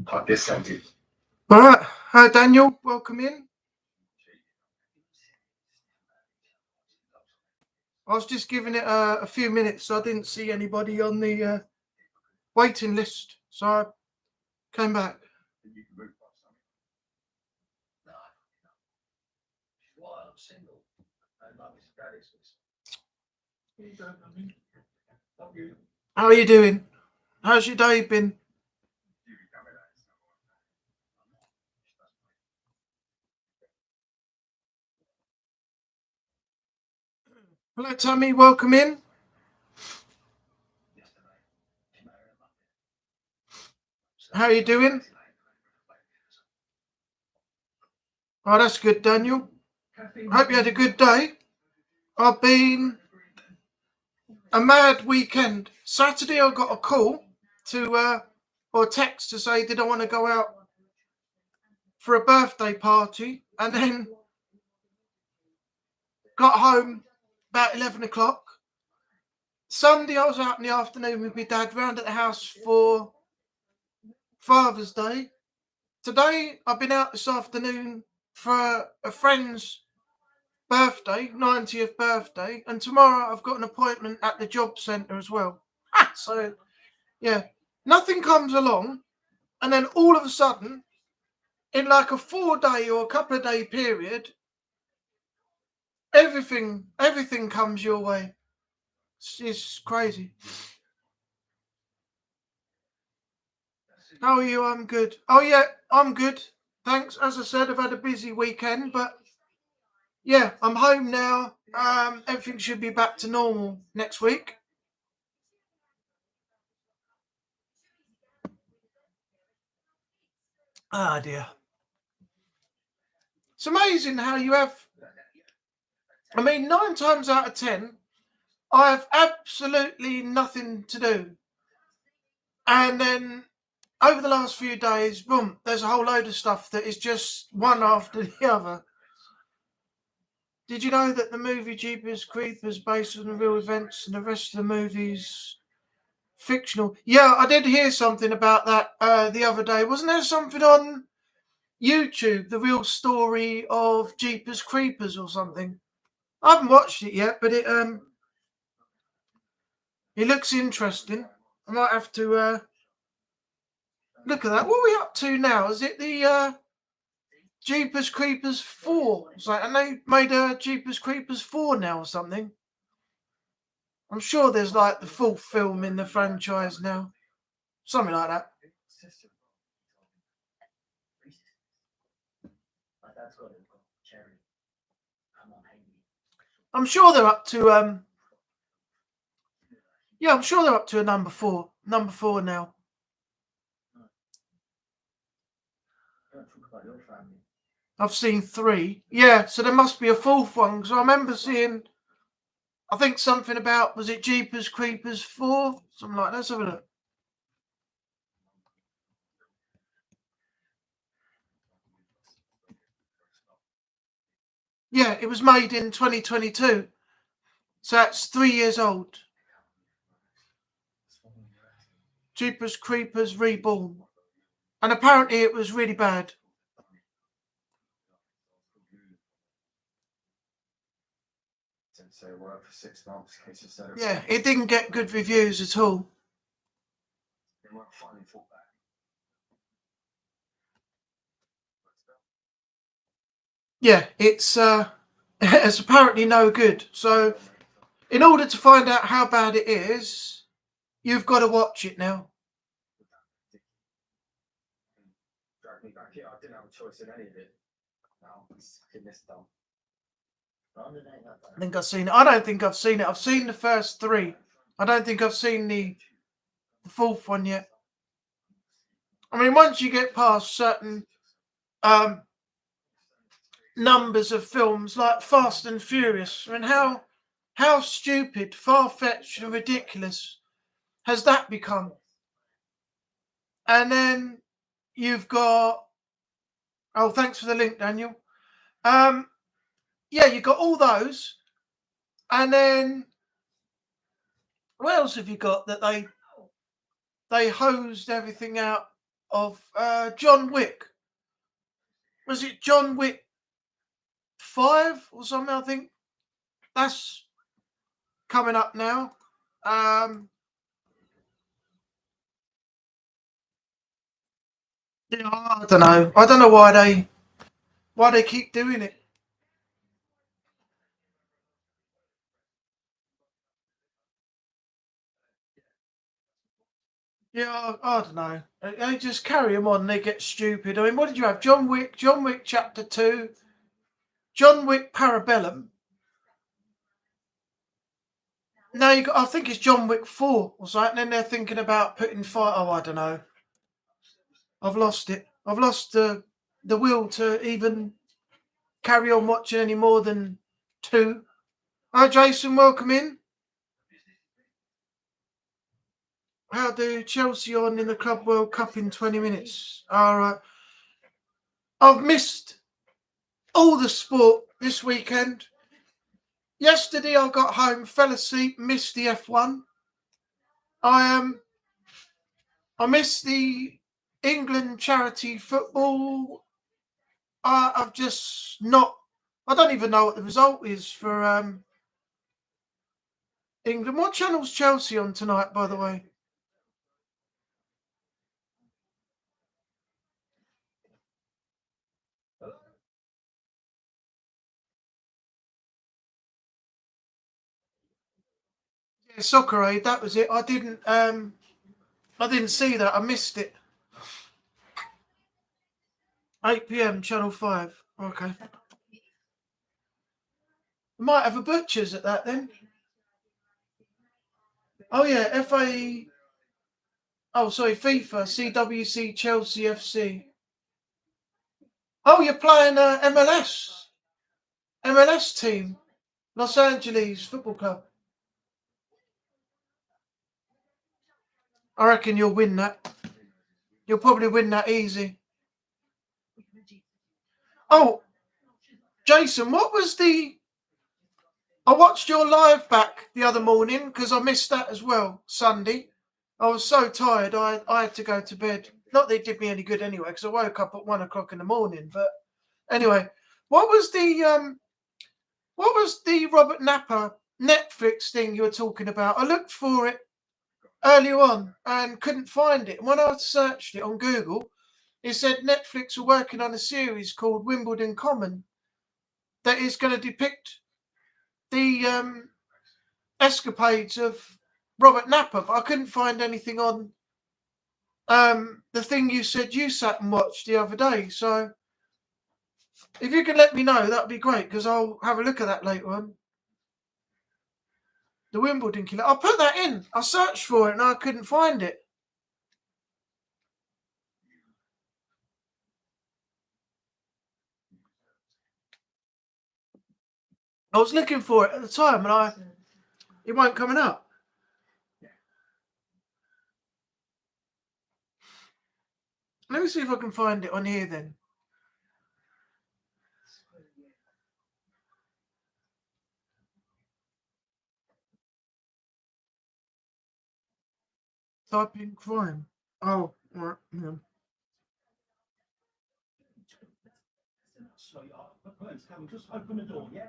I dissented. All right. Hi, Daniel. Welcome in. I was just giving it a few minutes, so I didn't see anybody on the waiting list, so I came back. You can move past something. No, she's why I'm single. And like Mr. Daddy's. You don't know me. Not you. How are you doing? How's your day been? You become it. Hello, Tommy. Welcome in. How are you doing? Oh, that's good, Daniel. Hope you had a good day. I've been a mad weekend. Saturday, I got a call or a text to say, did I want to go out for a birthday party? And then got home about 11 o'clock. Sunday, I was out in the afternoon with my dad round at the house for Father's Day. Today, I've been out this afternoon for a friend's birthday, 90th birthday, and tomorrow I've got an appointment at the job centre as well. So, yeah, nothing comes along, and then all of a sudden, in like a 4-day or a couple of day period, everything comes your way. It's crazy. How are you? I'm good. Oh yeah, I'm good. Thanks. As I said, I've had a busy weekend, but yeah, I'm home now. Everything should be back to normal next week. Ah dear. It's amazing how you have. I mean, 9 times out of 10, I have absolutely nothing to do, and then over the last few days, boom, there's a whole load of stuff that is just one after the other. Did you know that the movie Jeepers Creepers based on the real events and the rest of the movies fictional? Yeah, I did hear something about that the other day. Wasn't there something on YouTube, the real story of Jeepers Creepers or something? I haven't watched it yet, but it looks interesting. I might have to look at that. What are we up to now? Is it the Jeepers Creepers 4? And they made a Jeepers Creepers 4 now or something. I'm sure there's like the 4th film in the franchise now. Something like that. I'm sure they're up to yeah, I'm sure they're up to a number 4. Number 4 now. I've seen 3. Yeah, so there must be a 4th one, because I remember seeing, I think something about, was it Jeepers Creepers 4? Something like that. Let's have a look. Yeah, it was made in 2022. So that's 3 years old. Jeepers Creepers Reborn. And apparently it was really bad. Yeah, it didn't get good reviews at all. Yeah, it's it's apparently no good. So in order to find out how bad it is, you've got to watch it now. I didn't have a choice in any of it. I think I've seen it. I don't think I've seen it. I've seen the first 3. I don't think I've seen the 4th one yet. I mean, once you get past certain numbers of films like Fast and Furious, I mean, how stupid, far-fetched and ridiculous has that become? And then you've got, oh, thanks for the link, Daniel. Yeah, you've got all those, and then what else have you got that they hosed everything out of John Wick. Was it John Wick 5 or something? I think that's coming up now. Yeah, I don't know. I don't know why they keep doing it. Yeah, I don't know. They just carry them on. They get stupid. I mean, what did you have? John Wick Chapter 2, John Wick Parabellum. Now you got. I think it's John Wick 4 or something. And then they're thinking about putting fight. Oh, I don't know. I've lost it. I've lost the will to even carry on watching any more than 2. Hi, Jason. Welcome in. How do Chelsea on in the Club World Cup in 20 minutes? All right. I've missed all the sport this weekend. Yesterday I got home, fell asleep, missed the F1. I missed the England charity football. I've just not. I don't even know what the result is for England. What channel's Chelsea on tonight, by the way? Yeah, Soccer Aid. That was it. I didn't see that. I missed it. 8 p.m. Channel 5. Okay. We might have a butcher's at that then. Oh yeah, FA. Oh sorry, FIFA, CWC, Chelsea FC. Oh, you're playing MLS team, Los Angeles Football Club. I reckon you'll win that. You'll probably win that easy. Oh, Jason, what was the... I watched your live back the other morning because I missed that as well, Sunday. I was so tired, I had to go to bed. Not that it did me any good anyway, because I woke up at 1 o'clock in the morning. But anyway, what was the Robert Napper Netflix thing you were talking about? I looked for it earlier on and couldn't find it. And when I searched it on Google, it said Netflix are working on a series called Wimbledon Common that is going to depict the escapades of Robert Napper, but I couldn't find anything on the thing you said you sat and watched the other day. So if you can let me know, that'd be great, because I'll have a look at that later on. The Wimbledon Killer. I put that in. I searched for it and I couldn't find it. I was looking for it at the time and it weren't coming up. Let me see if I can find it on here then. Type in crime. Oh, right. Yeah. Just open the door, yeah?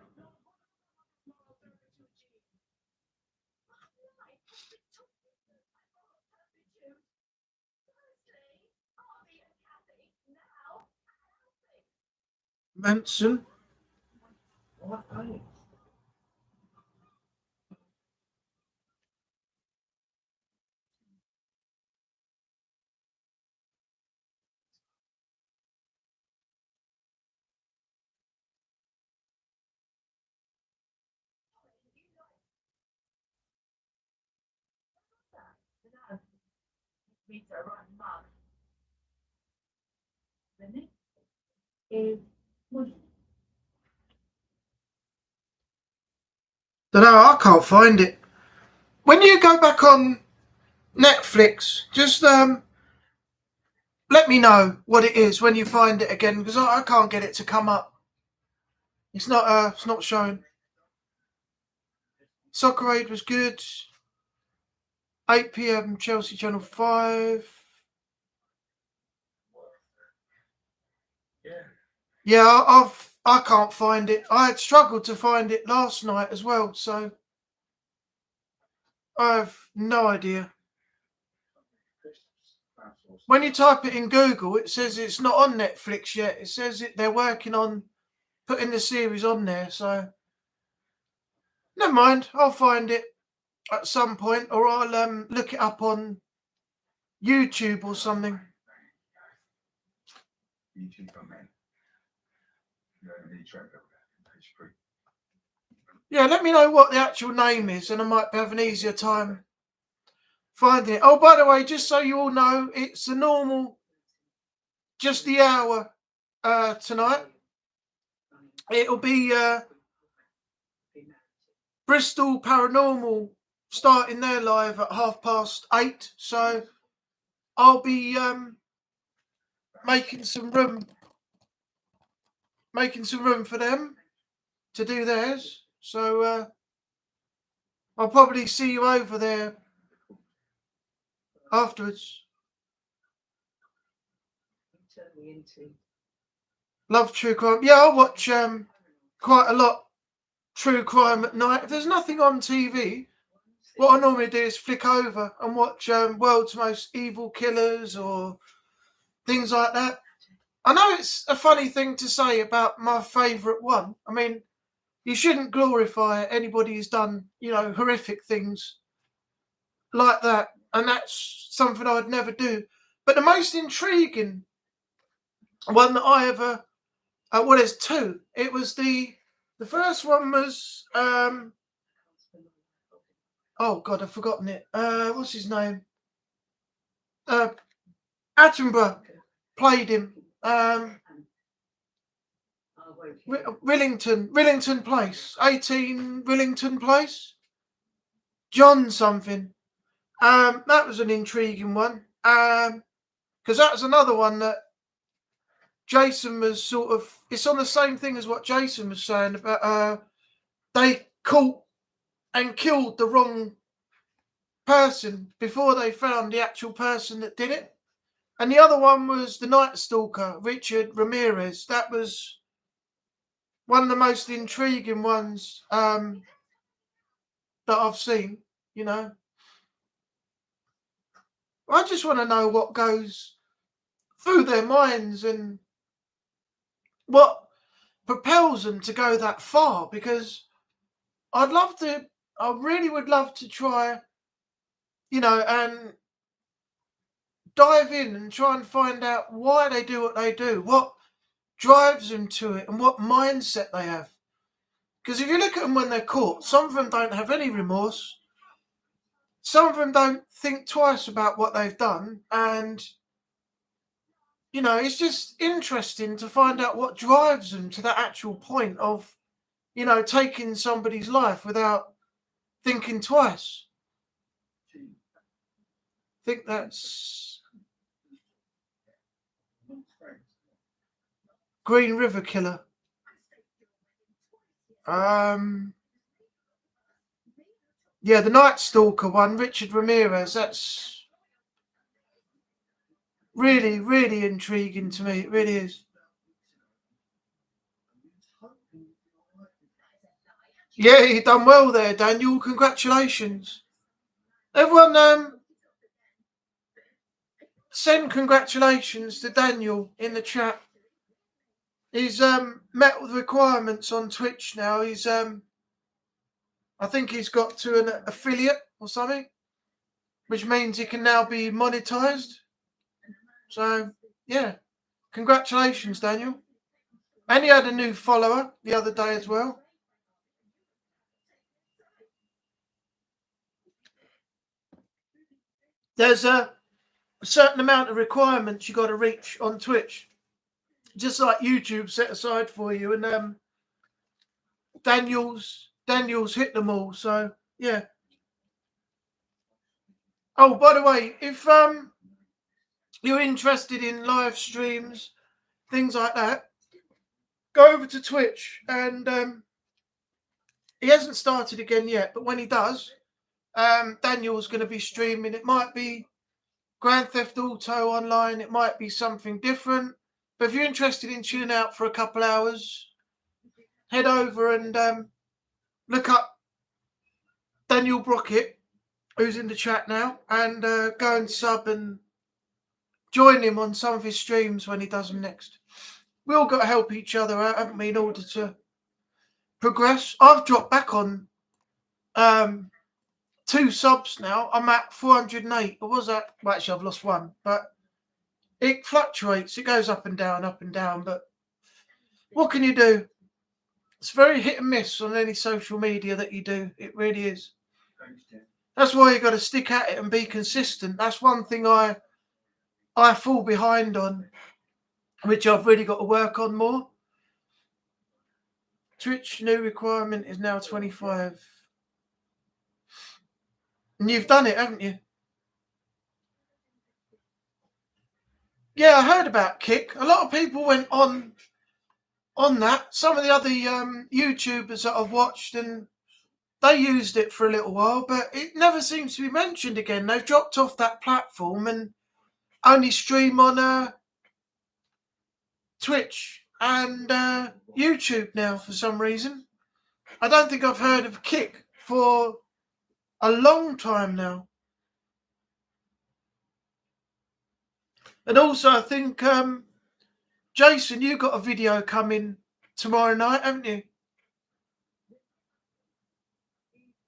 Manson. Don't know, I can't find it. When you go back on Netflix, just let me know what it is when you find it again, because I can't get it to come up. It's not showing. Soccer Aid was good. 8 p.m. Chelsea Channel 5. Yeah. Yeah, I can't find it. I had struggled to find it last night as well, so I have no idea. When you type it in Google, it says it's not on Netflix yet. It says they're working on putting the series on there, so never mind. I'll find it at some point, or I'll look it up on YouTube or something. YouTube on there. You don't really track that. It's free. Yeah, let me know what the actual name is, and I might have an easier time finding it. Oh, by the way, just so you all know, it's the normal, just the hour tonight. It'll be Bristol Paranormal starting their live at 8:30. So I'll be making some room for them to do theirs. So I'll probably see you over there afterwards. Love true crime. Yeah, I watch quite a lot true crime at night. If there's nothing on TV, what I normally do is flick over and watch World's Most Evil Killers or things like that. I know it's a funny thing to say about my favourite one. I mean, you shouldn't glorify anybody who's done, horrific things like that. And that's something I'd never do. But the most intriguing one that I ever, well, there's two. It was the first one was, oh God, I've forgotten it. What's his name? Attenborough played him. Rillington Place, 18 Rillington Place. John something. That was an intriguing one. Because that was another one that Jason was sort of. It's on the same thing as what Jason was saying about. They caught and killed the wrong person before they found the actual person that did it. And the other one was the Night Stalker, Richard Ramirez. That was one of the most intriguing ones that I've seen, I just want to know what goes through their minds and what propels them to go that far, because I really would love to try, and dive in and try and find out why they do what they do, what drives them to it, and what mindset they have. Because if you look at them when they're caught, some of them don't have any remorse. Some of them don't think twice about what they've done. And, it's just interesting to find out what drives them to that actual point of, taking somebody's life without thinking twice. I think that's Green River Killer. Yeah, the Night Stalker one, Richard Ramirez, that's really, really intriguing to me. It really is. Yeah, you've done well there, Daniel. Congratulations. Everyone, send congratulations to Daniel in the chat. He's met with requirements on Twitch now. He's I think he's got to an affiliate or something, which means he can now be monetized. So, yeah, congratulations, Daniel. And he had a new follower the other day as well. There's a certain amount of requirements you got to reach on Twitch, just like YouTube set aside for you. And Daniel's hit them all. So, yeah. Oh, by the way, if you're interested in live streams, things like that, go over to Twitch. And he hasn't started again yet, but when he does, Daniel's going to be streaming. It might be Grand Theft Auto Online. It might be something different. But if you're interested in chilling out for a couple hours, head over and look up Daniel Brockett, who's in the chat now, and go and sub and join him on some of his streams when he does them next. We all got to help each other out, haven't we, in order to progress. I've dropped back on 2 subs now. I'm at 408. Or was that? Well, actually, I've lost 1, but it fluctuates. It goes up and down. But what can you do? It's very hit and miss on any social media that you do. It really is. That's why you got to stick at it and be consistent. That's one thing I fall behind on, which I've really got to work on more. Twitch new requirement is now 25. And you've done it, haven't you? Yeah, I heard about Kick. A lot of people went on that. Some of the other YouTubers that I've watched, and they used it for a little while, but it never seems to be mentioned again. They've dropped off that platform and only stream on Twitch and YouTube now for some reason. I don't think I've heard of Kick for a long time now. And also, I think, Jason, you got a video coming tomorrow night, haven't you?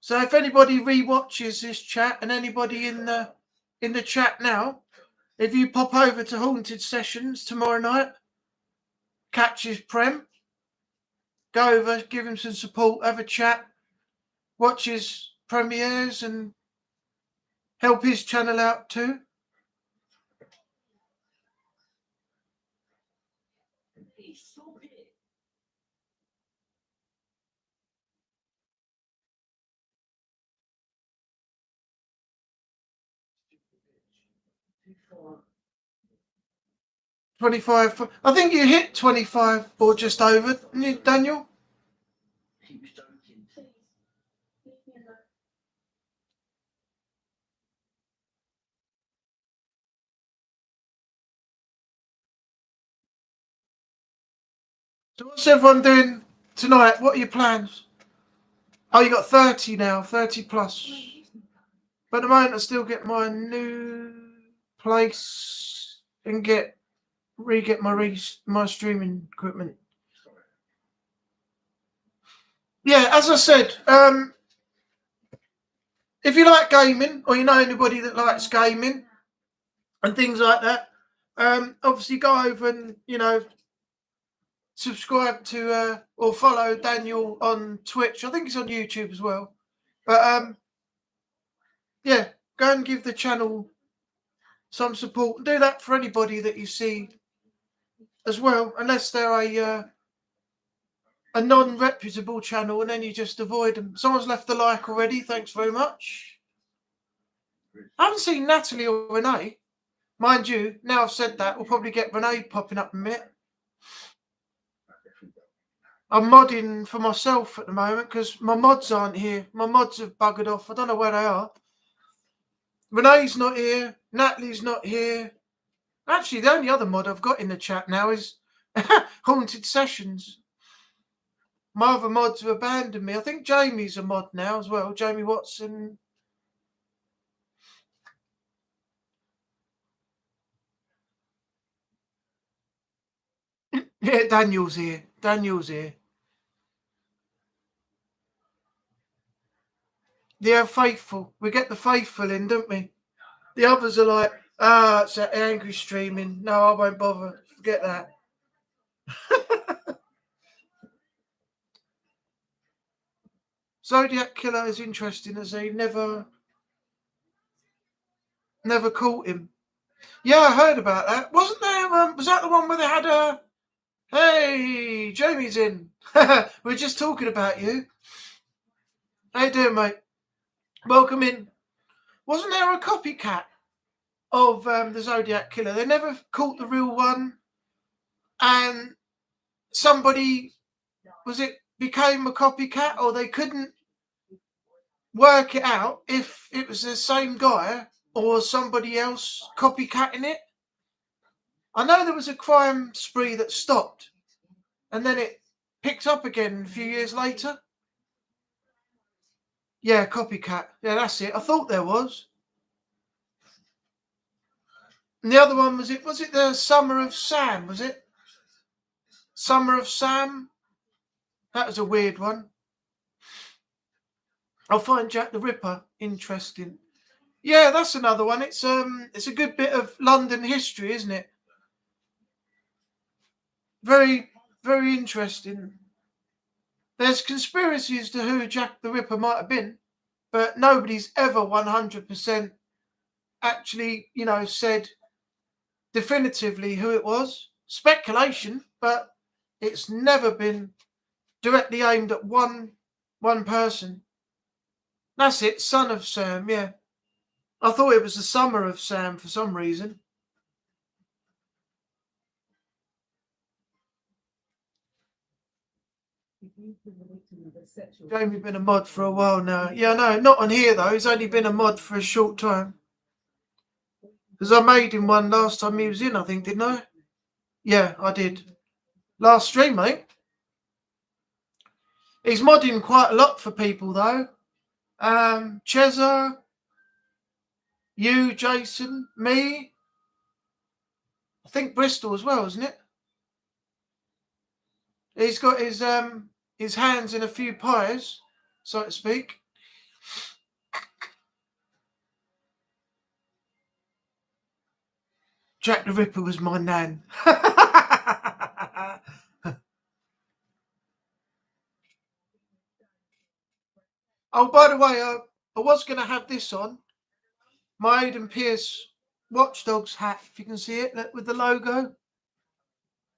So if anybody rewatches this chat, and anybody in the chat now, if you pop over to Haunted Sessions tomorrow night, catch his Prem, go over, give him some support, have a chat, watch his premieres and help his channel out too. $25. I think you hit 25 or just over, didn't you, Daniel? So what's everyone doing tonight? What are your plans? Oh, you got 30 now, 30 plus. But at the moment, I still get my new place and re-get my streaming equipment. Yeah, as I said, if you like gaming, or you know anybody that likes gaming and things like that, obviously go over and, subscribe to or follow Daniel on Twitch. I think it's on YouTube as well. But yeah, go and give the channel some support. Do that for anybody that you see as well, unless they're a non-reputable channel, and then you just avoid them. Someone's left a like already. Thanks very much. I haven't seen Natalie or Renee. Mind you, now I've said that, we'll probably get Renee popping up in a minute. I'm modding for myself at the moment because my mods aren't here. My mods have buggered off. I don't know where they are. Renee's not here. Natalie's not here. Actually, the only other mod I've got in the chat now is Haunted Sessions. My other mods have abandoned me. I think Jamie's a mod now as well. Jamie Watson. Yeah, Daniel's here. Daniel's here. Yeah, faithful. We get the faithful in, don't we? The others are like, it's that angry streaming. No, I won't bother. Forget that. Zodiac Killer is interesting as they never caught him. Yeah, I heard about that. Wasn't there? Was that the one where they had a? Hey, Jamie's in. We're just talking about you. How you doing, mate? Welcome in. Wasn't there a copycat of the Zodiac Killer? They never caught the real one, and somebody became a copycat, or they couldn't work it out if it was the same guy or somebody else copycatting it. I know there was a crime spree that stopped, and then it picked up again a few years later. Yeah, copycat. Yeah, that's it. I thought there was. And the other one was it the Summer of Sam, was it? Summer of Sam? That was a weird one. I'll find Jack the Ripper interesting. Yeah, that's another one. It's a good bit of London history, isn't it? Very, very interesting. There's conspiracies to who Jack the Ripper might have been, but nobody's ever 100% actually, said definitively who it was. Speculation, but it's never been directly aimed at one person. That's it, Son of Sam, yeah. I thought it was the Summer of Sam for some reason. Jamie been a mod for a while now. Yeah, no, not on here though. He's only been a mod for a short time. Because I made him one last time he was in, I think, didn't I? Yeah, I did. Last stream, mate. He's modding quite a lot for people though. Chezza, you, Jason, me. I think Bristol as well, isn't it? He's got his hands in a few pies, so to speak. Jack the Ripper was my nan. Oh, by the way, I was going to have this on. My Aidan Pierce Watchdogs hat, if you can see it, with the logo.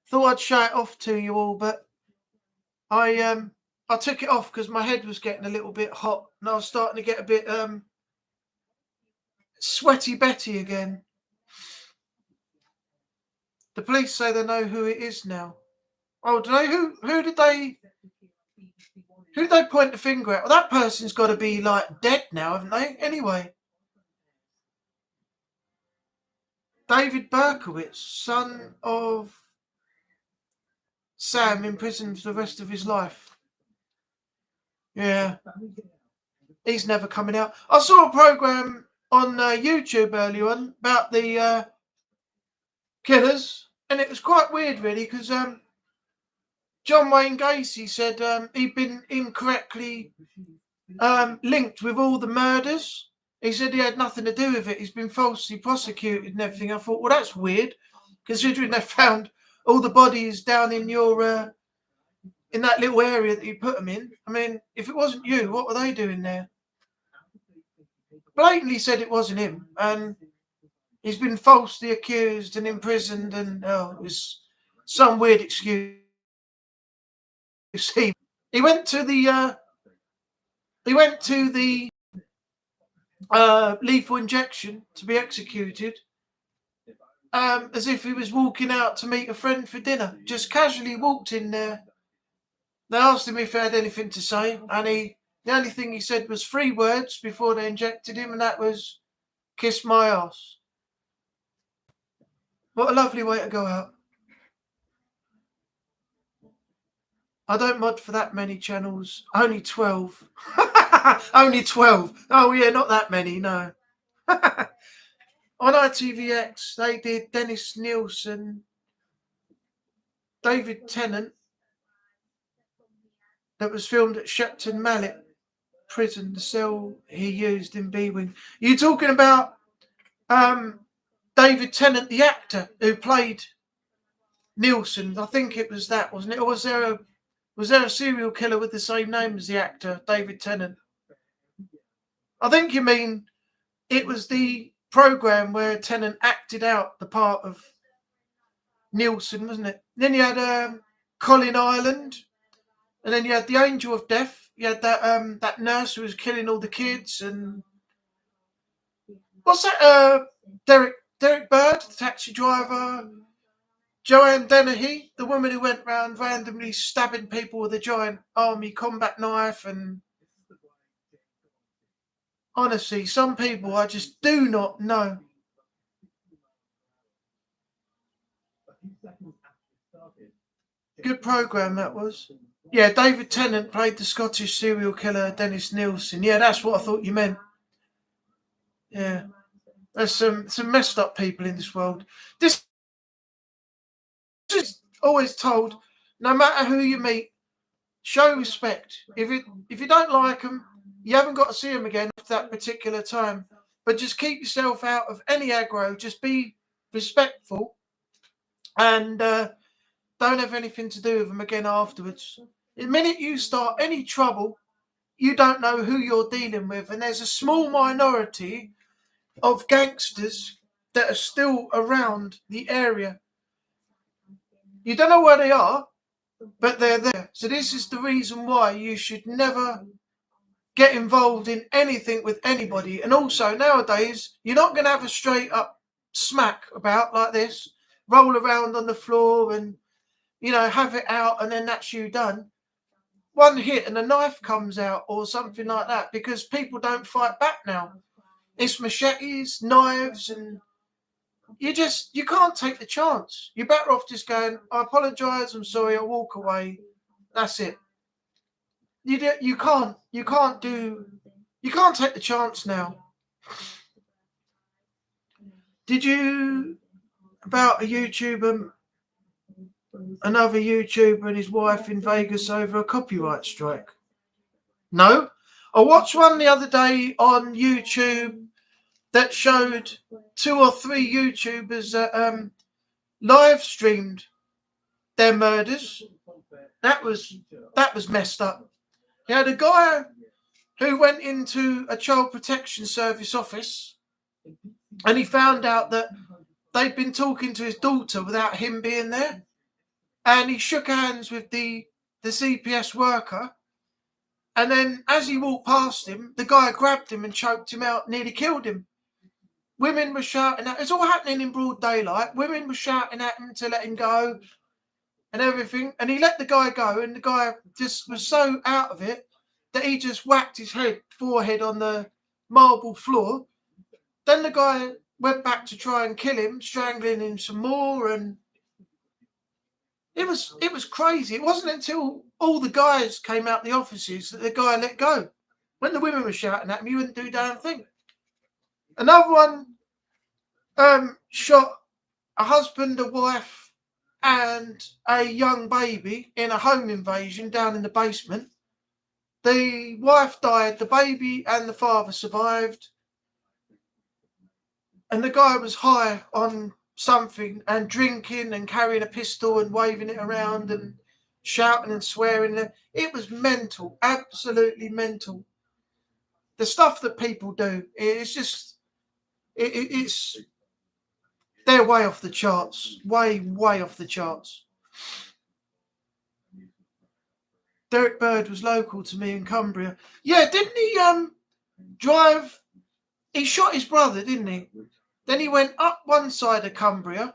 Thought I'd show it off to you all, but I took it off because my head was getting a little bit hot and I was starting to get a bit sweaty Betty again. The police say they know who it is now. Oh, do they? Who did they point the finger at? Well, that person's got to be like dead now, haven't they? Anyway, David Berkowitz, son of Sam, imprisoned for the rest of his life. Yeah, he's never coming out. I saw a program on YouTube earlier on about the killers, and it was quite weird, really, because John Wayne Gacy said he'd been incorrectly linked with all the murders. He said he had nothing to do with it. He's been falsely prosecuted and everything. I thought, well, that's weird, considering they found all the bodies down in your in that little area that you put them in. I mean, if it wasn't you, what were they doing there? Blatantly said it wasn't him, and he's been falsely accused and imprisoned, and it was some weird excuse. He went to the lethal injection to be executed, as if he was walking out to meet a friend for dinner. Just casually walked in there. They asked him if he had anything to say, and the only thing he said was 3 words before they injected him, and that was, "Kiss my ass." What a lovely way to go out. I don't mod for that many channels. Only 12. Only 12. Oh, yeah, not that many, no. On ITVX, they did Dennis Nielsen, David Tennant, that was filmed at Shepton Mallet prison, the cell he used in B-Wing. You're talking about David Tennant, the actor who played Nielsen. I think it was that, wasn't it? Or was there a serial killer with the same name as the actor, David Tennant? I think you mean it was the program where Tennant acted out the part of Nielsen, wasn't it? Then you had Colin Ireland, and then you had the Angel of Death. You had that nurse who was killing all the kids, and what's that? Derek Bird, the taxi driver. Joanne Dennehy, the woman who went round randomly stabbing people with a giant army combat knife. And honestly, some people I just do not know. Good programme that was. Yeah, David Tennant played the Scottish serial killer Dennis Nielsen. Yeah, that's what I thought you meant. Yeah. There's some messed up people in this world. This is always told, no matter who you meet, show respect. If you don't like them, you haven't got to see them again at that particular time. But just keep yourself out of any aggro. Just be respectful and don't have anything to do with them again afterwards. The minute you start any trouble, you don't know who you're dealing with. And there's a small minority of gangsters that are still around the area. You don't know where they are, but they're there. So this is the reason why you should never get involved in anything with anybody. And also nowadays, you're not going to have a straight up smack about like this, roll around on the floor and, you know, have it out and then that's you done. One hit and a knife comes out or something like that, because people don't fight back now. It's machetes, knives, and you can't take the chance. You're better off just going, I apologise, I'm sorry, I'll walk away. That's it. You can't take the chance now. Did you about a YouTuber, another YouTuber and his wife in Vegas over a copyright strike? No. I watched one the other day on YouTube that showed 2 or 3 YouTubers that live streamed their murders. That was messed up. You had a guy who went into a child protection service office and he found out that they'd been talking to his daughter without him being there. And he shook hands with the CPS worker. And then as he walked past him, the guy grabbed him and choked him out, nearly killed him. Women were shouting at him. It's all happening in broad daylight. Women were shouting at him to let him go and everything. And he let the guy go, and the guy just was so out of it that he just whacked his forehead on the marble floor. Then the guy went back to try and kill him, strangling him some more, and it was crazy. It wasn't until all the guys came out the offices that the guy let go. When the women were shouting at him, he wouldn't do a damn thing. Another one shot a husband, a wife, and a young baby in a home invasion down in the basement. The wife died, the baby and the father survived. And the guy was high on something and drinking and carrying a pistol and waving it around and shouting and swearing. It was mental, absolutely mental. The stuff that people do, it's just, it's they're way off the charts, way off the charts. Derek Bird was local to me in Cumbria. Yeah, didn't he drive? He shot his brother, didn't he? Then he went up one side of Cumbria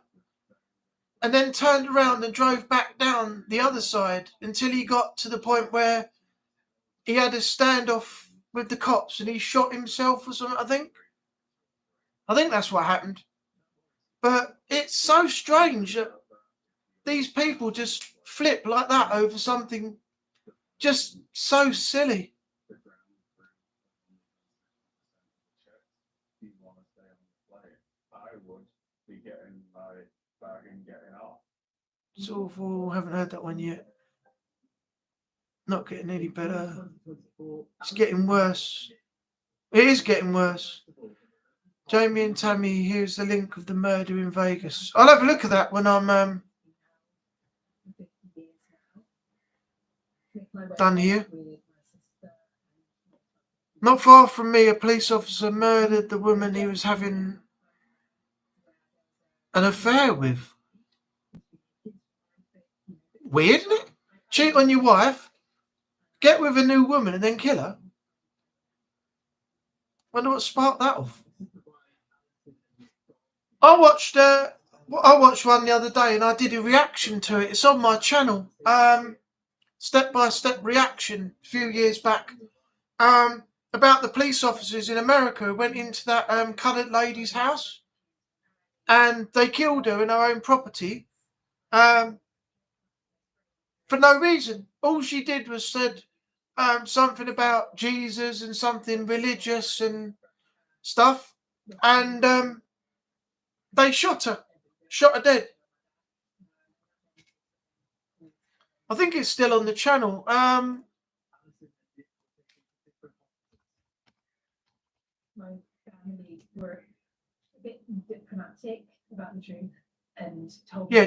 and then turned around and drove back down the other side until he got to the point where he had a standoff with the cops and he shot himself or something, I think that's what happened. But it's so strange that these people just flip like that over something just so silly. It's awful. Haven't heard that one yet. Not getting any better. It's getting worse. It is getting worse. Jamie and Tammy, here's the link of the murder in Vegas. I'll have a look at that when I'm done here. Not far from me, a police officer murdered the woman he was having an affair with. Weird, isn't it? Cheat on your wife, get with a new woman and then kill her. Wonder what sparked that off. I watched one the other day and I did a reaction to it. It's on my channel. Step-by-step reaction a few years back. About the police officers in America who went into that coloured lady's house and they killed her in her own property for no reason. All she did was said something about Jesus and something religious and stuff, and they shot her dead. I think it's still on the channel. My family were a bit diplomatic about the truth and told me. Yeah,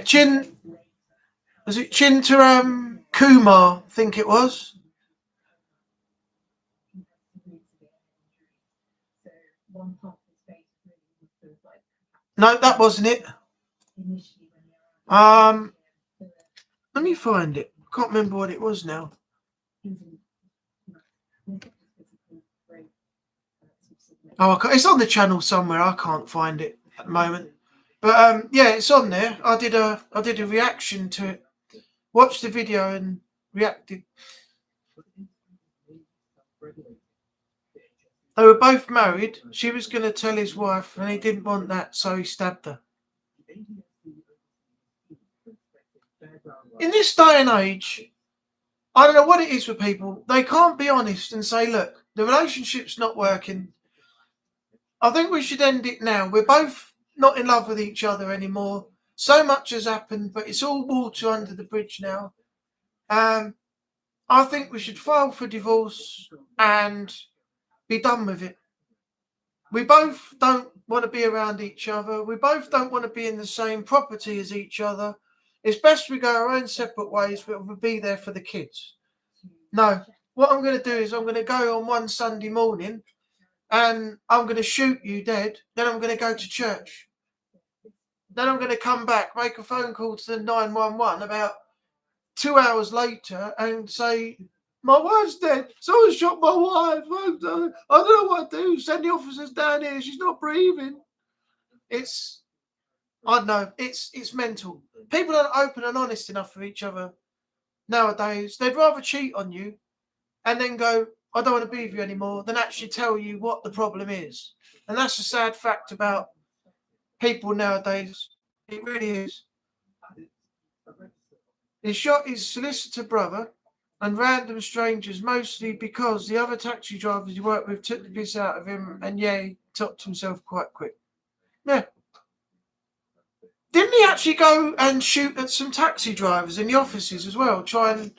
was it Chintaram Kumar? I think it was. So one part of his face really was sort of like. No, that wasn't it. Initially when they were Let me find it. I can't remember what it was now. Oh, it's on the channel somewhere. I can't find it at the moment. But yeah, it's on there. I did a reaction to it. Watched the video and reacted. They were both married. She was going to tell his wife, and he didn't want that, so he stabbed her. In this day and age, I don't know what it is with people. They can't be honest and say, look, the relationship's not working. I think we should end it now. We're both not in love with each other anymore. So much has happened, but it's all water under the bridge now. I think we should file for divorce and be done with it. We both don't want to be around each other. We both don't want to be in the same property as each other. It's best we go our own separate ways, but we'll be there for the kids. No, what I'm going to do is I'm going to go on one Sunday morning and I'm going to shoot you dead. Then I'm going to go to church. Then I'm going to come back, make a phone call to the 911 about 2 hours later and say, my wife's dead. Someone shot my wife. I don't know what to do. Send the officers down here. She's not breathing. I don't know. It's mental. People aren't open and honest enough with each other nowadays. They'd rather cheat on you and then go, I don't want to be with you anymore, than actually tell you what the problem is. And that's a sad fact about people nowadays. It really is. He shot his solicitor brother and random strangers, mostly because the other taxi drivers he worked with took the piss out of him, and yeah, he topped himself quite quick. Yeah. Didn't he actually go and shoot at some taxi drivers in the offices as well, try and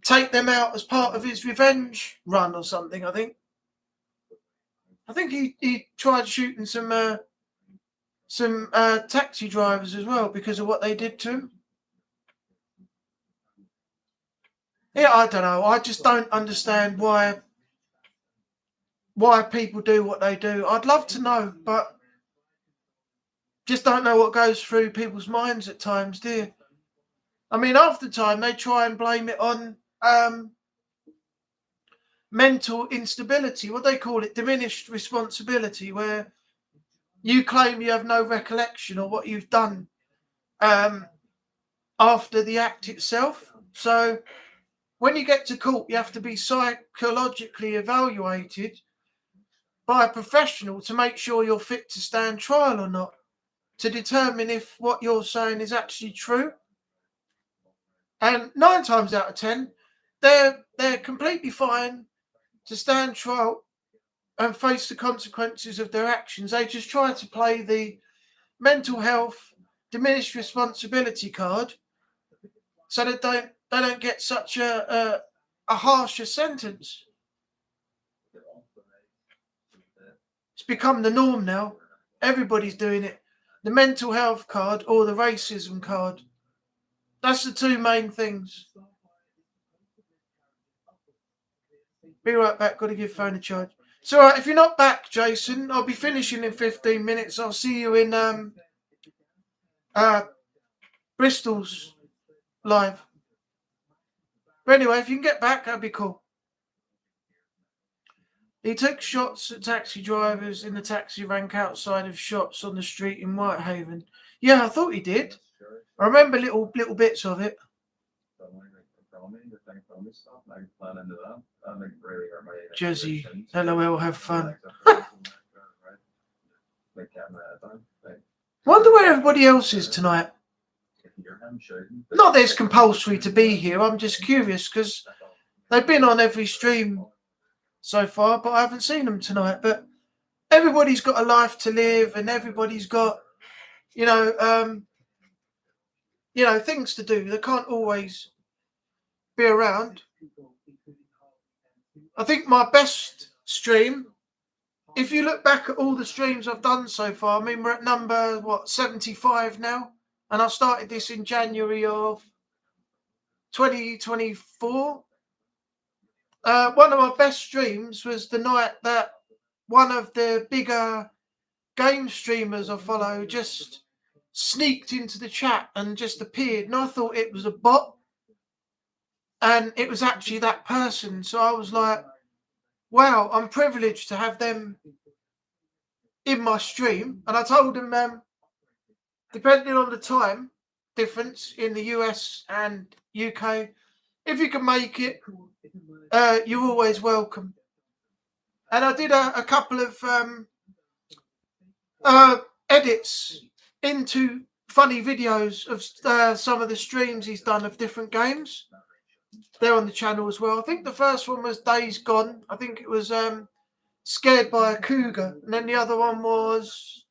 take them out as part of his revenge run or something, I think? I think he tried shooting some taxi drivers as well because of what they did to him. Yeah, I don't know. I just don't understand why people do what they do. I'd love to know, but just don't know what goes through people's minds at times, do you? I mean, half the time they try and blame it on mental instability. What they call it, diminished responsibility, where you claim you have no recollection of what you've done after the act itself. So when you get to court, you have to be psychologically evaluated by a professional to make sure you're fit to stand trial or not, to determine if what you're saying is actually true. And 9 times out of 10, they're completely fine to stand trial and face the consequences of their actions. They just try to play the mental health diminished responsibility card so that they don't get such a harsher sentence. It's become the norm now. Everybody's doing it. The mental health card or the racism card. That's the 2 main things. Be right back. Got to give phone a charge. It's all right. If you're not back, Jason, I'll be finishing in 15 minutes. I'll see you in Bristol's live. But anyway, if you can get back, that'd be cool. He took shots at taxi drivers in the taxi rank outside of shops on the street in Whitehaven. Yeah, I thought he did. I remember little bits of it. Jezzy, LOL, have fun. Wonder where everybody else is tonight. Not that it's compulsory to be here. I'm just curious because they've been on every stream so far, but I haven't seen them tonight. But everybody's got a life to live, and everybody's got, things to do. They can't always be around. I think my best stream, if you look back at all the streams I've done so far, I mean, we're at number, 75 now? And I started this in January of 2024. One of my best streams was the night that one of the bigger game streamers I follow just sneaked into the chat and just appeared. And I thought it was a bot. And it was actually that person. So I was like, wow, I'm privileged to have them in my stream. And I told them, depending on the time difference in the US and UK, if you can make it, you're always welcome. And I did a couple of edits into funny videos of some of the streams he's done of different games. They're on the channel as well. I think the first one was Days Gone. I think it was Scared by a Cougar. And then the other one was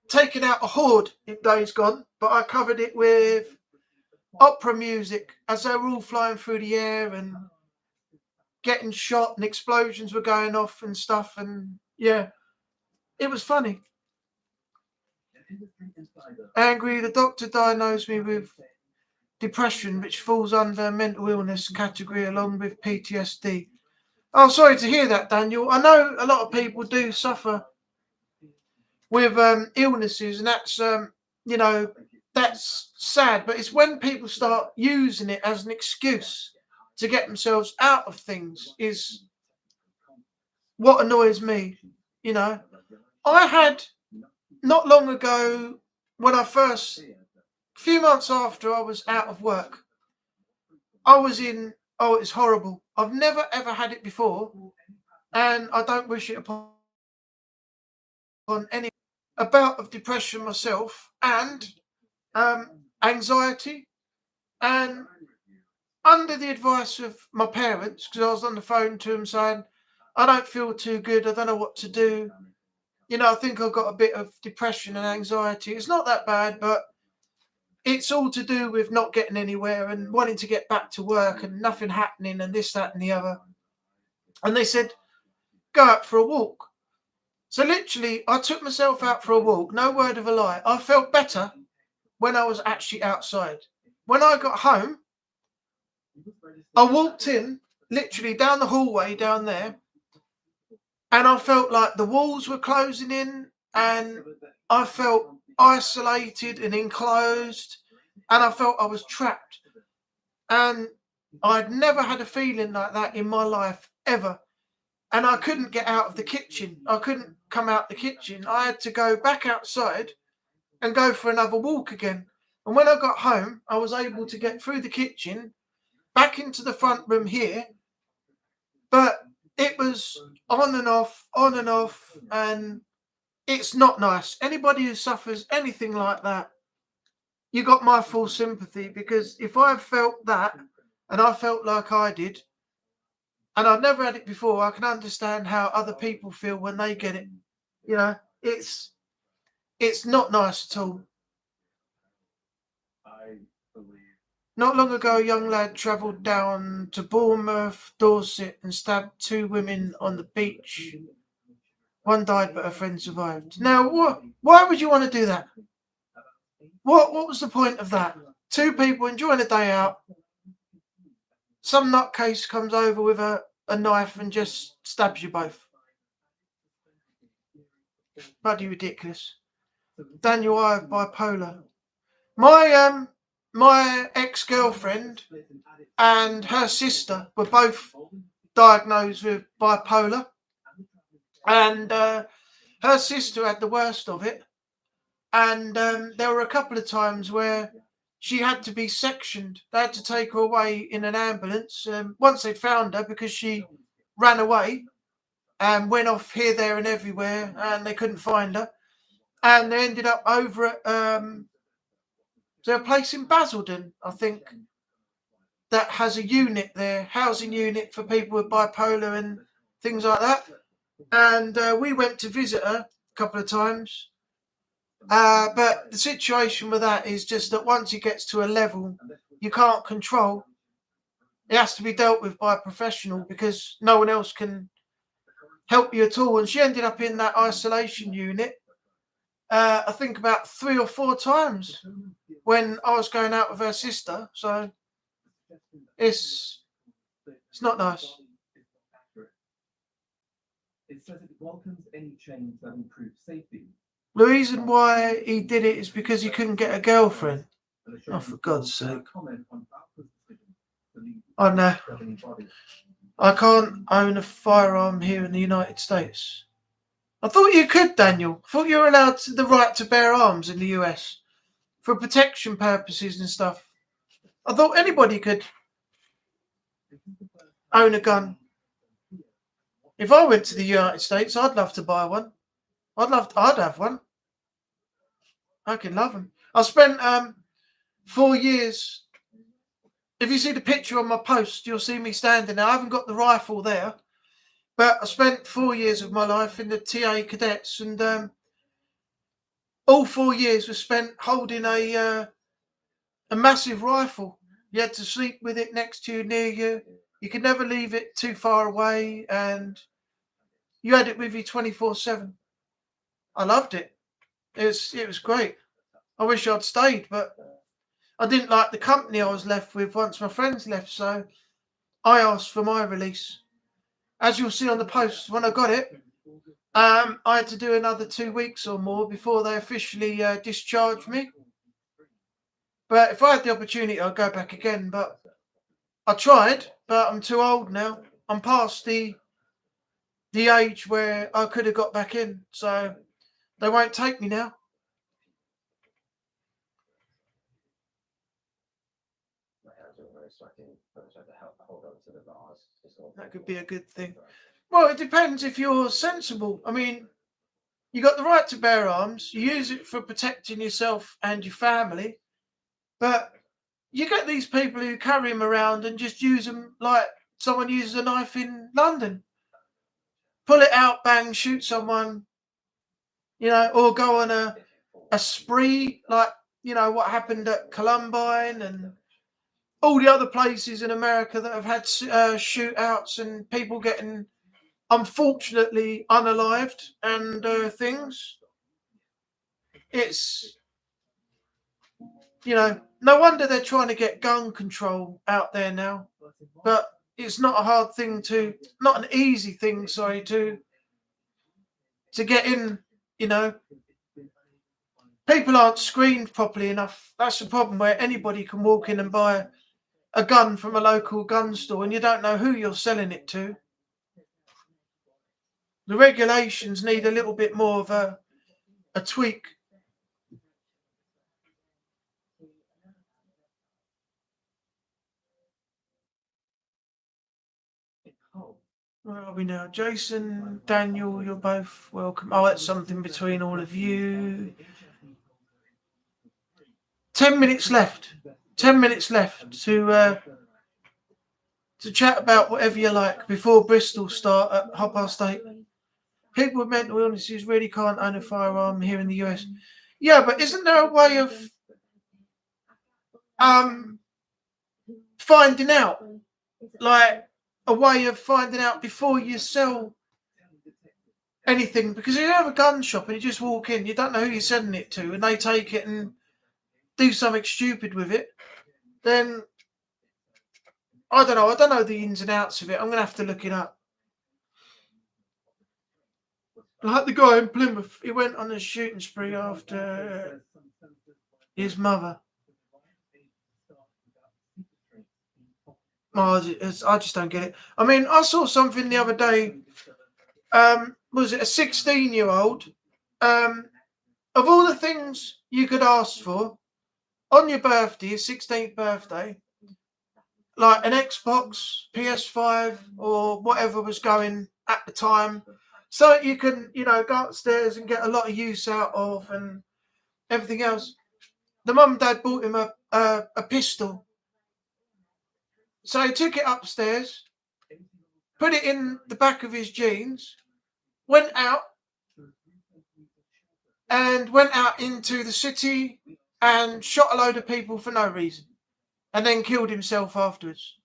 Taking Out a Horde in Days Gone. But I covered it with opera music as they were all flying through the air and getting shot and explosions were going off and stuff. And yeah, it was funny. Angry, the doctor diagnosed me with depression, which falls under mental illness category along with PTSD. Oh, sorry to hear that, Daniel. I know a lot of people do suffer with illnesses, and that's that's sad. But it's when people start using it as an excuse to get themselves out of things is what annoys me. I had not long ago, when I first, a few months after I was out of work, I was in, it's horrible. I've never ever had it before, and I don't wish it upon any. A bout of depression myself, and anxiety, and under the advice of my parents, because I was on the phone to them saying, I don't feel too good, I don't know what to do. I think I've got a bit of depression and anxiety. It's not that bad, but it's all to do with not getting anywhere and wanting to get back to work and nothing happening and this, that, and the other. And they said, go out for a walk. So literally, I took myself out for a walk, no word of a lie. I felt better when I was actually outside. When I got home, I walked in, literally down the hallway down there, and I felt like the walls were closing in, and I felt isolated and enclosed, and I felt I was trapped. And I'd never had a feeling like that in my life, ever. And I couldn't get out of the kitchen. I couldn't come out the kitchen. I had to go back outside and go for another walk again. And when I got home, I was able to get through the kitchen, back into the front room here. But it was on and off, and it's not nice. Anybody who suffers anything like that, you got my full sympathy, because if I felt that, and I felt like I did, and I've never had it before, I can understand how other people feel when they get it. It's not nice at all. Not long ago, a young lad travelled down to Bournemouth, Dorset, and stabbed 2 women on the beach. One died, but her friend survived. Now, why would you want to do that? What was the point of that? 2 people enjoying a day out. Some nutcase comes over with a knife and just stabs you both. Bloody ridiculous. Daniel, I have bipolar. My ex-girlfriend and her sister were both diagnosed with bipolar. And her sister had the worst of it. And there were a couple of times where she had to be sectioned. They had to take her away in an ambulance once they'd found her, because she ran away and went off here, there and everywhere, and they couldn't find her. and they ended up over at there's a place in Basildon, I think, that has a unit there, housing unit for people with bipolar and things like that. And we went to visit her a couple of times. But the situation with that is just that once it gets to a level you can't control, it has to be dealt with by a professional because no one else can help you at all. And she ended up in that isolation unit, I think about 3 or 4 times when I was going out with her sister. So it's not nice. It says it welcomes any change that improves safety. The reason why he did it is because he couldn't get a girlfriend. Oh, for God's sake. I know. I can't own a firearm here in the United States. I thought you could, Daniel. I thought you were allowed the right to bear arms in the US for protection purposes and stuff. I thought anybody could own a gun. If I went to the United States, I'd love to buy one. I'd have one. I can love them. I spent 4 years. If you see the picture on my post, you'll see me standing there. I haven't got the rifle there, but I spent 4 years of my life in the TA cadets, and all 4 years was spent holding a massive rifle. You had to sleep with it next to you, near you. You could never leave it too far away, and you had it with you 24/7. I loved it. It was great. I wish I'd stayed, but I didn't like the company I was left with once my friends left, so I asked for my release. As you'll see on the post, when I got it, I had to do another 2 weeks or more before they officially discharged me. But if I had the opportunity, I'd go back again. But I tried, but I'm too old now. I'm past the age where I could have got back in, so they won't take me now. That could be a good thing. Well, it depends if you're sensible. I mean, you got the right to bear arms. You use it for protecting yourself and your family. But you get these people who carry them around and just use them like someone uses a knife in London. Pull it out, bang, shoot someone, or go on a spree like, what happened at Columbine and all the other places in America that have had shootouts and people getting, unfortunately, unalived and things. It's, no wonder they're trying to get gun control out there now. But it's not a hard thing not an easy thing, sorry, to get in, People aren't screened properly enough. That's the problem, where anybody can walk in and buy a gun from a local gun store and you don't know who you're selling it to. The regulations need a little bit more of a tweak. Where are we now? Jason, Daniel, you're both welcome. Oh, that's something between all of you. 10 minutes left. 10 minutes left to chat about whatever you like before Bristol start at 8:30. People with mental illnesses really can't own a firearm here in the US. Yeah, but isn't there a way of finding out? Like a way of finding out before you sell anything? Because if you have a gun shop and you just walk in, you don't know who you're selling it to, and they take it and do something stupid with it, then I don't know the ins and outs of it. I'm going to have to look it up. Like the guy in Plymouth, he went on a shooting spree after his mother. I just don't get it. I mean, I saw something the other day. Was it a 16-year-old? Of all the things you could ask for on your birthday, your 16th birthday, like an Xbox, PS5, or whatever was going at the time, so you can, you know, go upstairs and get a lot of use out of and everything else. The mum and dad bought him a pistol. So he took it upstairs, put it in the back of his jeans, went out into the city and shot a load of people for no reason, and then killed himself afterwards.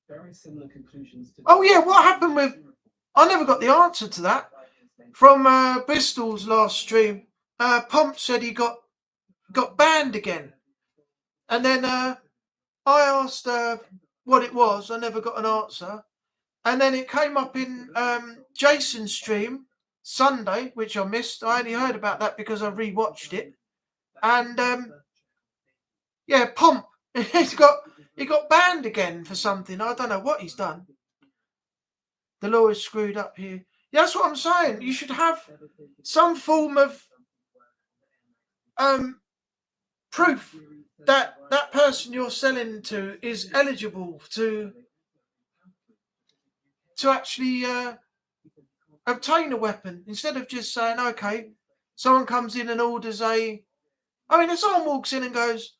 Very similar conclusions to Oh yeah, what happened with? I never got the answer to that from Bristol's last stream. Pomp said he got banned again, and then I asked what it was. I never got an answer, and then it came up in Jason's stream Sunday, which I missed. I only heard about that because I rewatched it, and yeah, Pomp he got banned again for something. I don't know what he's done. The law is screwed up here. Yeah, that's what I'm saying. You should have some form of proof that that person you're selling to is eligible to actually obtain a weapon, instead of just saying, okay, someone comes in and orders if someone walks in and goes,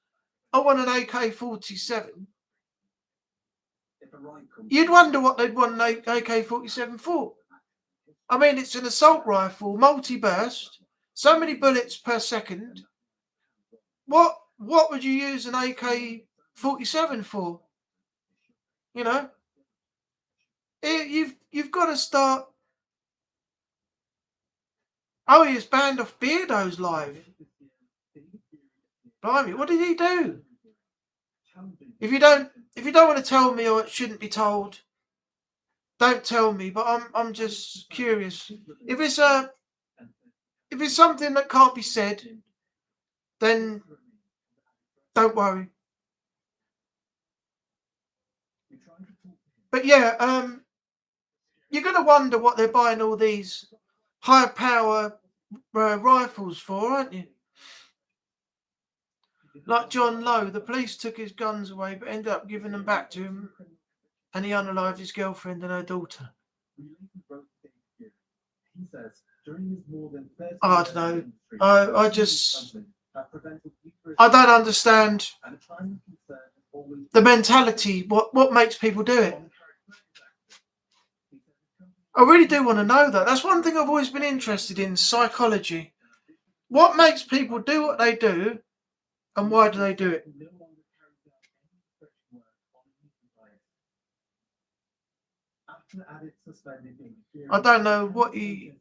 I want an AK-47, you'd wonder what they'd want an AK-47 for. I mean, it's an assault rifle, multi-burst, so many bullets per second. What would you use an AK-47 for? You know, you've got to start. Oh, he was banned off Beardo's live. Blimey, what did he do? If you don't want to tell me, or it shouldn't be told, don't tell me. But I'm just curious. If it's something that can't be said, then don't worry. But yeah, you're going to wonder what they're buying all these high power rifles for, aren't you? Like John Lowe, the police took his guns away but ended up giving them back to him, and he unalived his girlfriend and her daughter. I don't know. I don't understand the mentality. What makes people do it? I really do want to know that. That's one thing I've always been interested in, psychology. What makes people do what they do, and why do they do it? I don't know what he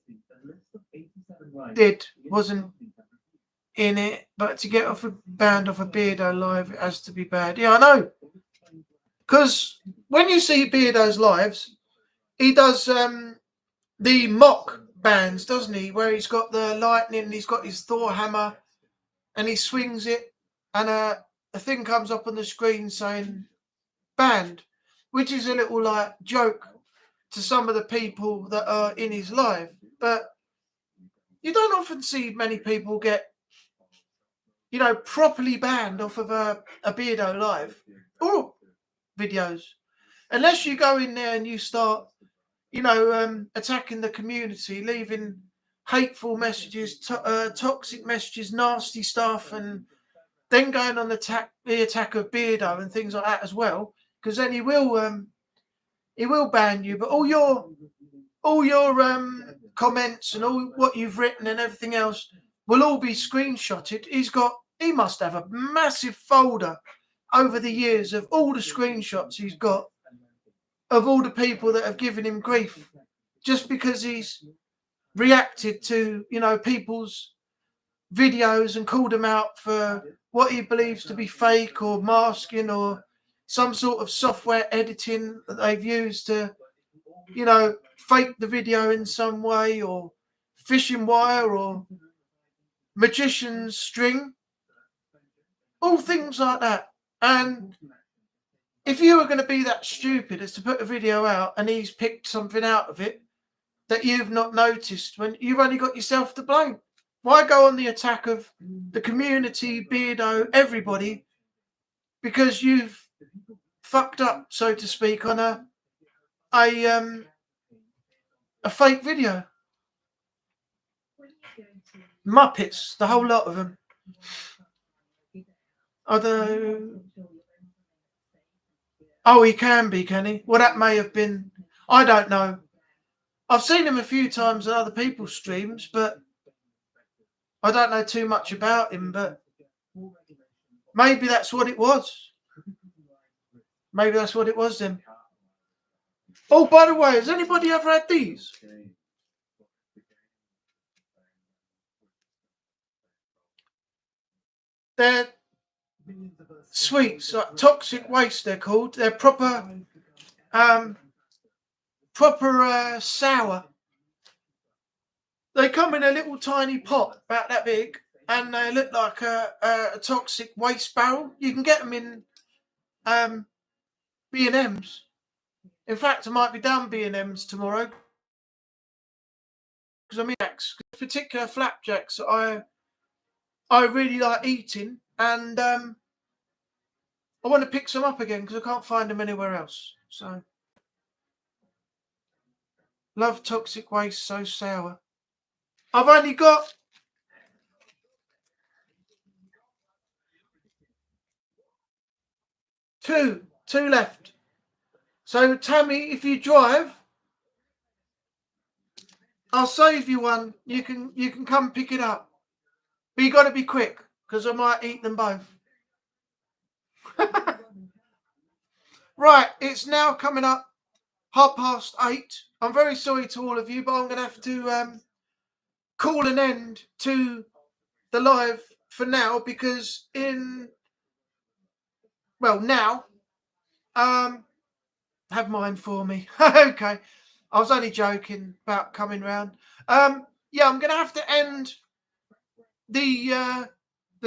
did, wasn't in it, but to get banned off a Beardo live, it has to be bad. Yeah, I know. Because when you see Beardo's lives, he does the mock bans, doesn't he? Where he's got the lightning, and he's got his Thor hammer, and he swings it, and a thing comes up on the screen saying banned, which is a little like joke to some of the people that are in his live. But you don't often see many people get, properly banned off of a Beardo live or videos, unless you go in there and you start, attacking the community, leaving hateful messages, toxic messages, nasty stuff, and then going on the attack of Beardo and things like that as well, because then he will ban you. But all your comments and all what you've written and everything else will all be screenshotted. He must have a massive folder over the years of all the screenshots he's got of all the people that have given him grief just because he's reacted to, people's videos and called them out for what he believes to be fake or masking or some sort of software editing that they've used to, fake the video in some way, or fishing wire or magician's string, all things like that. And if you were going to be that stupid as to put a video out and he's picked something out of it that you've not noticed, when you've only got yourself to blame, why go on the attack of the community, Beardo, everybody, because you've fucked up, so to speak, on a fake video. Muppets, the whole lot of them. I don't know. Oh, he can be, can he? Well, that may have been. I don't know. I've seen him a few times on other people's streams, but I don't know too much about him. But maybe that's what it was. Maybe that's what it was then. Oh, by the way, has anybody ever had these? They're sweets, like toxic waste. They're called. They're proper sour. They come in a little tiny pot, about that big, and they look like a toxic waste barrel. You can get them in B&M's. In fact, I might be down B&M's tomorrow because I'm in particular flapjacks that I really like eating, and I want to pick some up again because I can't find them anywhere else. So, love toxic waste, so sour. I've only got two left. So, Tammy, if you drive, I'll save you one. You can come pick it up, but you got to be quick because I might eat them both. Right, it's now coming up 8:30. I'm very sorry to all of you, but I'm going to have to call an end to the live for now because now, have mine for me. Okay, I was only joking about coming round. Yeah, I'm going to have to end the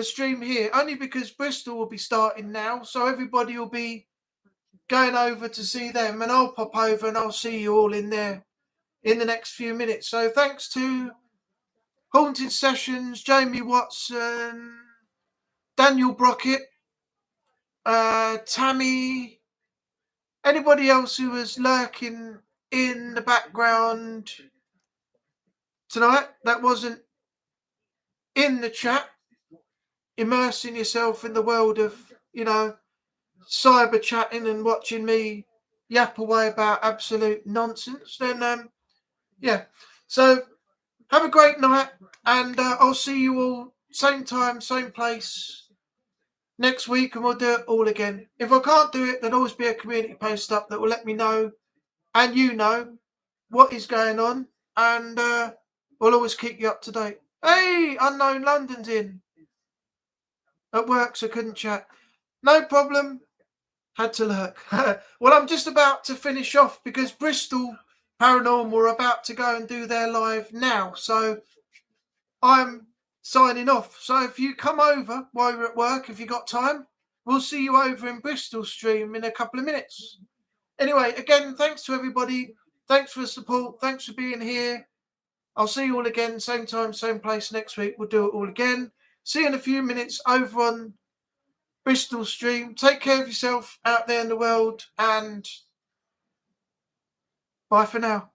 stream here only because Bristol will be starting now, so everybody will be going over to see them, and I'll pop over and I'll see you all in there in the next few minutes. So thanks to Haunted Sessions, Jamie Watson, Daniel Brockett, Tammy, anybody else who was lurking in the background tonight that wasn't in the chat, immersing yourself in the world of, cyber chatting and watching me yap away about absolute nonsense, then yeah. So have a great night, and I'll see you all same time, same place next week, and we'll do it all again. If I can't do it, there'll always be a community post up that will let me know, and you know what is going on, and we'll always keep you up to date. Hey, Unknown London's in at work, so couldn't chat. No problem. Had to lurk. Well, I'm just about to finish off because Bristol Paranormal are about to go and do their live now. So I'm signing off. So if you come over while you're at work, if you got time, we'll see you over in Bristol stream in a couple of minutes. Anyway, again, thanks to everybody. Thanks for the support. Thanks for being here. I'll see you all again, same time, same place next week. We'll do it all again. See you in a few minutes over on Bristol stream. Take care of yourself out there in the world, and bye for now.